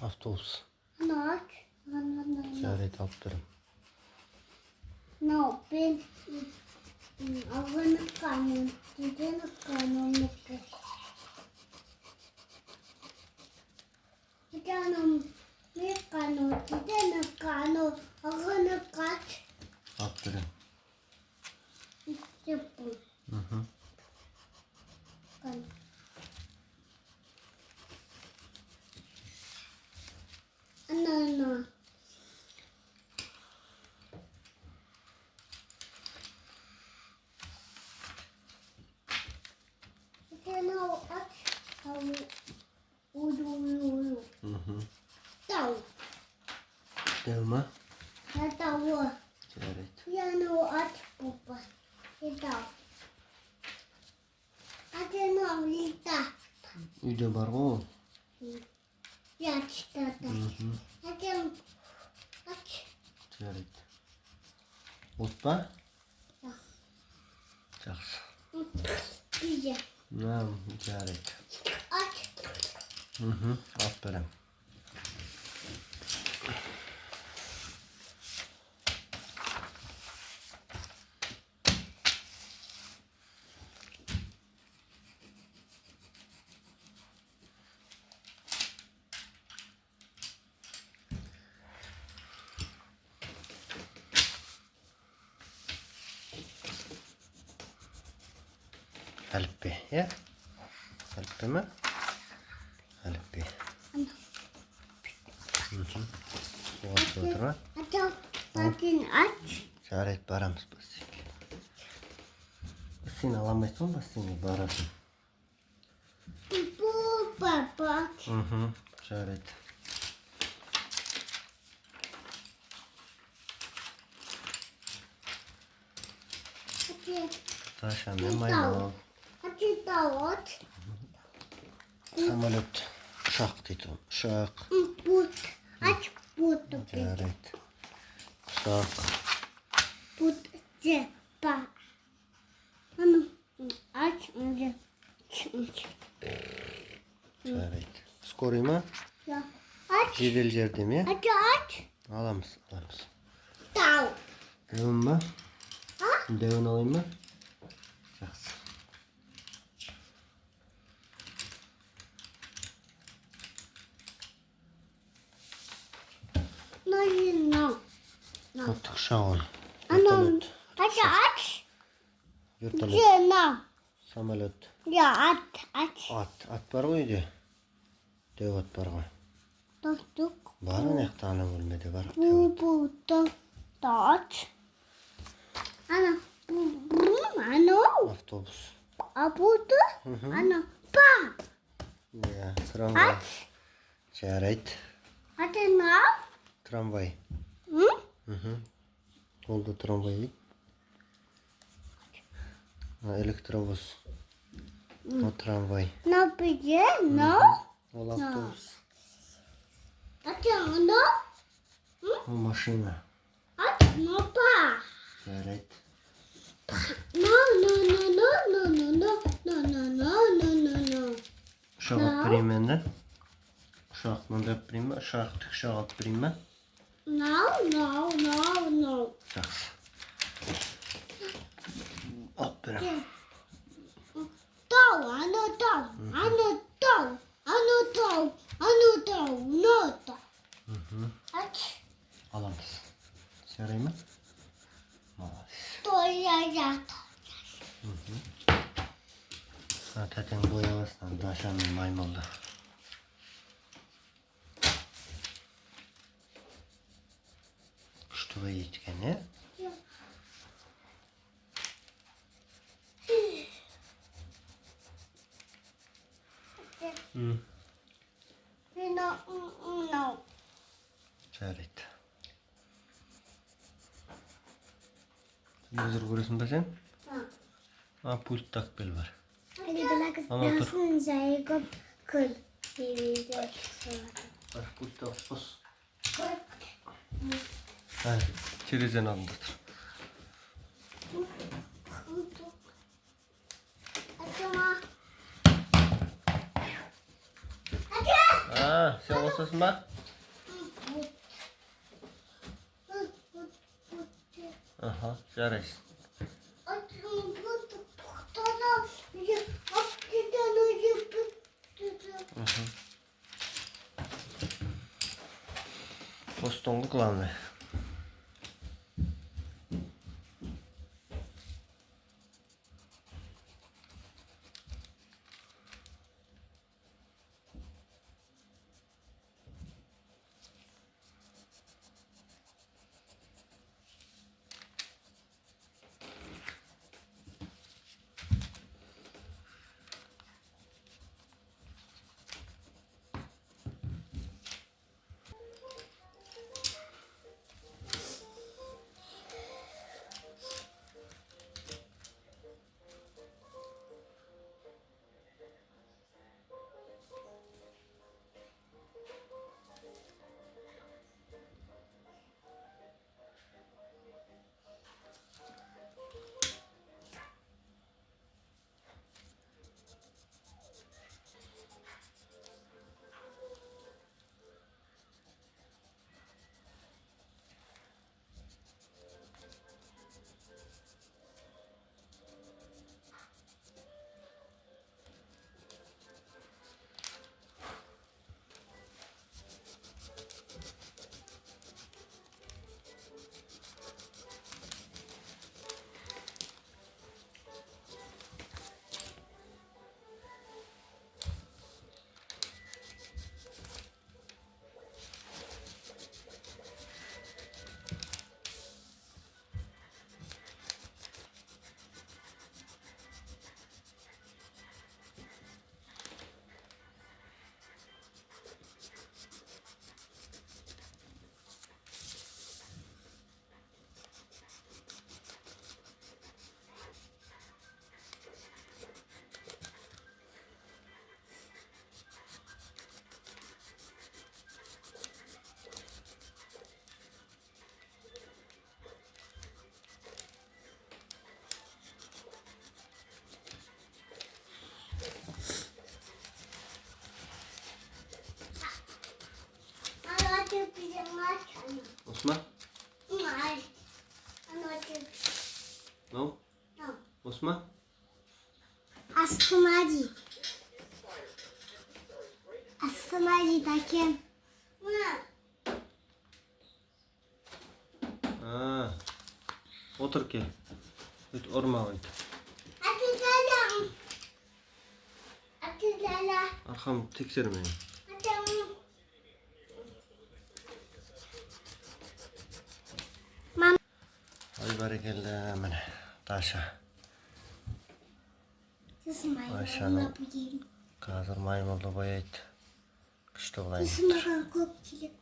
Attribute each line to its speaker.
Speaker 1: Avtobus.
Speaker 2: No. No.
Speaker 1: Çaret aferin.
Speaker 2: No, ben avını kanım. Gideni kanım. Canım bir kanım. Gideni kanım. Avını kaç.
Speaker 1: Aferin.
Speaker 2: İşte bu.
Speaker 1: Hı.
Speaker 2: Kanım. Ana. Gideni aç. Uyu.
Speaker 1: Hı.
Speaker 2: Tav.
Speaker 1: Devme.
Speaker 2: Ne tavuğu?
Speaker 1: Çaret.
Speaker 2: Yani aç baba. Tav. Adını alita.
Speaker 1: Uyda var o.
Speaker 2: Yaşta da.
Speaker 1: Hı.
Speaker 2: Adını aç.
Speaker 1: Çaret. Otpa?
Speaker 2: Ya.
Speaker 1: Жақсы.
Speaker 2: Güzel.
Speaker 1: Nam, çaret.
Speaker 2: Aç.
Speaker 1: Hı. Aferin. Alpbe, ya? Alpbe mi? Alpbe. Hı. Soğuk oturma.
Speaker 2: Adını aç.
Speaker 1: Çaret baramız basın. Sen alamaysan da seni barasın.
Speaker 2: Bu baba.
Speaker 1: Hı. Çaret.
Speaker 2: Hadi.
Speaker 1: Taşan ne maymun.
Speaker 2: Hadi tavuk.
Speaker 1: Samolyot. Uçak dedi. Uçak.
Speaker 2: But. Aç but.
Speaker 1: Çaret. Uçak.
Speaker 2: But. Cepa. Hanım. Aç.
Speaker 1: Çaret. Skoruy mu?
Speaker 2: Ya. Aç.
Speaker 1: Jidel jerde mi?
Speaker 2: Hadi aç.
Speaker 1: Alamız.
Speaker 2: Tav.
Speaker 1: Devin mi? Devin alayım mı? Жақсы.
Speaker 2: No.
Speaker 1: Отдых шагон.
Speaker 2: Anam. Hadi aç.
Speaker 1: Вертолет.
Speaker 2: Canım.
Speaker 1: Самолет.
Speaker 2: Ya aç.
Speaker 1: At бар ғой үйде. Dev at бар ғой.
Speaker 2: Tuttuk.
Speaker 1: Бар ана жақта ана бөлмеде бар.
Speaker 2: Bu da aç. Ana. Bu ano.
Speaker 1: Автобус.
Speaker 2: Abudu. Ana. Pa.
Speaker 1: Иә, трамвай.
Speaker 2: Aç.
Speaker 1: Жарайды.
Speaker 2: Hadi ne yap?
Speaker 1: Трамвай.
Speaker 2: Hı?
Speaker 1: Ол да трамвай дейді. Электровоз. О трамвай.
Speaker 2: Ne yapacağız? Ne?
Speaker 1: Ол автобус.
Speaker 2: Hadi onu.
Speaker 1: Ол машина.
Speaker 2: Aç. Ne pa?
Speaker 1: Жарайды.
Speaker 2: No.
Speaker 1: Ұшақ алып берейін мен де. Ұшақ мындап берейін ба? Тікұшақ алып берейін ба?
Speaker 2: No.
Speaker 1: Жақсы. Алып беремін.
Speaker 2: Tav. No. Aç.
Speaker 1: Аламыз. Жарай ма? Молодец.
Speaker 2: Doyacak.
Speaker 1: Тәтең бояласынан Дашаның маймылды. Күшті бояйды екен, е?
Speaker 2: No.
Speaker 1: Жарайды. Телевизор көресің бе сен? Пульт такпел бар. Ama otur. Бар, пульт алып қос. Терезенің алдында тұр. Sen olsasın bak. Aha, yarayız.
Speaker 2: Açın bu puhtana hakikaten acı
Speaker 1: Postonlu kılanlı.
Speaker 2: Anacı bizim var sana.
Speaker 1: Osman?
Speaker 2: Var. Anacı.
Speaker 1: No?
Speaker 2: No.
Speaker 1: Osman?
Speaker 2: Astımaci. Astımaci takim.
Speaker 1: Ha. Otur ki. Git orma oydu.
Speaker 2: Atızalam. Atızala.
Speaker 1: Arkam teksermeyin.
Speaker 2: Atım. Mam.
Speaker 1: Ay berekelle hemen. Taşa.
Speaker 2: Sısmayın.
Speaker 1: Ayşe'nin-
Speaker 2: Yapayım.
Speaker 1: Kazır maymunlu boyaydı. Kışta olayım.
Speaker 2: Sısmayan kokçilik.